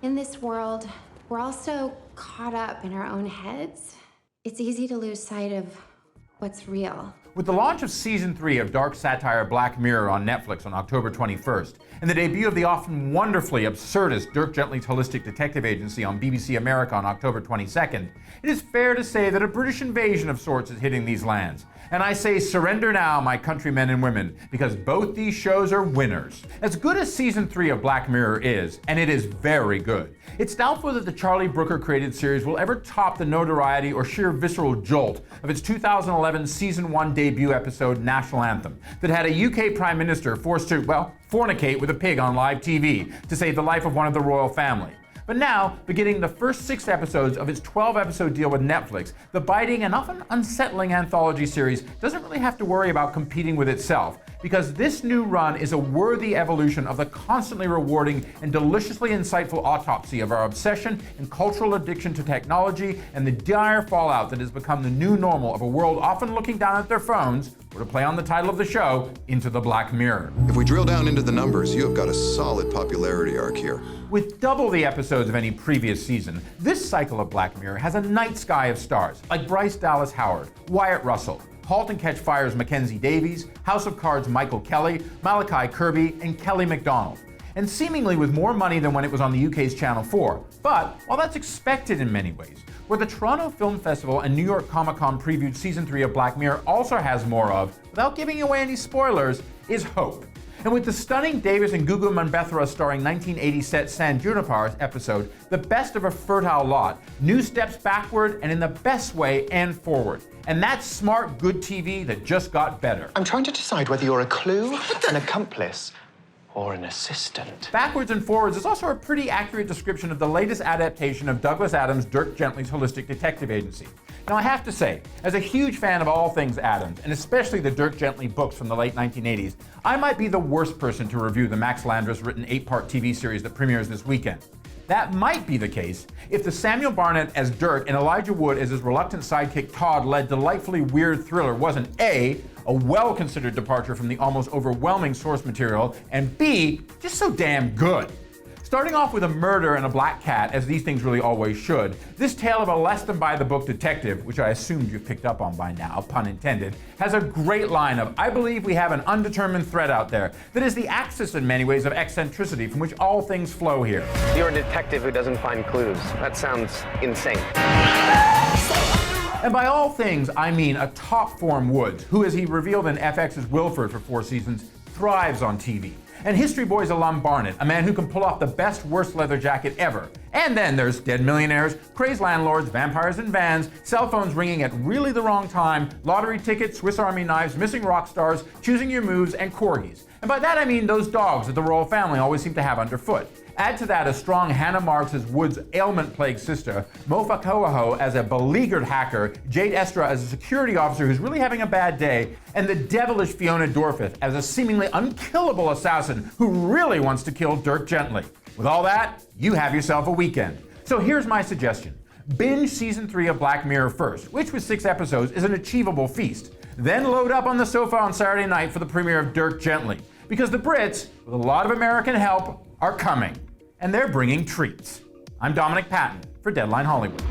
In this world, we're all so caught up in our own heads. It's easy to lose sight of what's real. With the launch of Season 3 of dark satire Black Mirror on Netflix on October 21st, and the debut of the often wonderfully absurdist Dirk Gently's Holistic Detective Agency on BBC America on October 22nd, it is fair to say that a British invasion of sorts is hitting these lands. And I say surrender now, my countrymen and women, because both these shows are winners. As good as Season 3 of Black Mirror is, and it is very good, it's doubtful that the Charlie Brooker created series will ever top the notoriety or sheer visceral jolt of its 2011 Season 1 debut episode, National Anthem, that had a UK Prime Minister forced to, well, fornicate with a pig on live TV to save the life of one of the royal family. But now, beginning the first 6 episodes of its 12-episode deal with Netflix, the biting and often unsettling anthology series doesn't really have to worry about competing with itself, because this new run is a worthy evolution of the constantly rewarding and deliciously insightful autopsy of our obsession and cultural addiction to technology and the dire fallout that has become the new normal of a world often looking down at their phones, or to play on the title of the show, into the Black Mirror. If we drill down into the numbers, you have got a solid popularity arc here. With double the episodes of any previous season, this cycle of Black Mirror has a night sky of stars, like Bryce Dallas Howard, Wyatt Russell, Halt and Catch Fire's Mackenzie Davies, House of Cards' Michael Kelly, Malachi Kirby, and Kelly MacDonald. And seemingly with more money than when it was on the UK's Channel 4. But while that's expected in many ways, where the Toronto Film Festival and New York Comic Con previewed Season 3 of Black Mirror also has more of, without giving away any spoilers, is hope. And with the stunning Davis and Gugu Mbatha starring 1980 set San Junipero episode, The Best of a Fertile Lot, new steps backward and in the best way and forward. And that's smart, good TV that just got better. I'm trying to decide whether you're a clue, an accomplice, or an assistant. Backwards and Forwards is also a pretty accurate description of the latest adaptation of Douglas Adams' Dirk Gently's Holistic Detective Agency. Now I have to say, as a huge fan of all things Adams, and especially the Dirk Gently books from the late 1980s, I might be the worst person to review the Max Landis written 8-part TV series that premieres this weekend. That might be the case if the Samuel Barnett as Dirk and Elijah Wood as his reluctant sidekick Todd-led delightfully weird thriller wasn't A, a well-considered departure from the almost overwhelming source material, and B, just so damn good. Starting off with a murder and a black cat, as these things really always should, this tale of a less-than-by-the-book detective, which I assumed you've picked up on by now, pun intended, has a great line of, I believe we have an undetermined thread out there that is the axis in many ways of eccentricity from which all things flow here. You're a detective who doesn't find clues. That sounds insane. And by all things, I mean a top-form Woods, who, as he revealed in FX's Wilford for 4 seasons, thrives on TV. And History Boys alum Barnett, a man who can pull off the best worst leather jacket ever. And then there's dead millionaires, crazed landlords, vampires in vans, cell phones ringing at really the wrong time, lottery tickets, Swiss Army knives, missing rock stars, choosing your moves, and corgis. And by that I mean those dogs that the royal family always seem to have underfoot. Add to that a strong Hannah Marks as Wood's ailment-plagued sister, Mofa Koaho as a beleaguered hacker, Jade Estra as a security officer who's really having a bad day, and the devilish Fiona Dorfith as a seemingly unkillable assassin who really wants to kill Dirk Gently. With all that, you have yourself a weekend. So here's my suggestion. Binge Season 3 of Black Mirror first, which with 6 episodes is an achievable feast. Then load up on the sofa on Saturday night for the premiere of Dirk Gently. Because the Brits, with a lot of American help, are coming. And they're bringing treats. I'm Dominic Patton for Deadline Hollywood.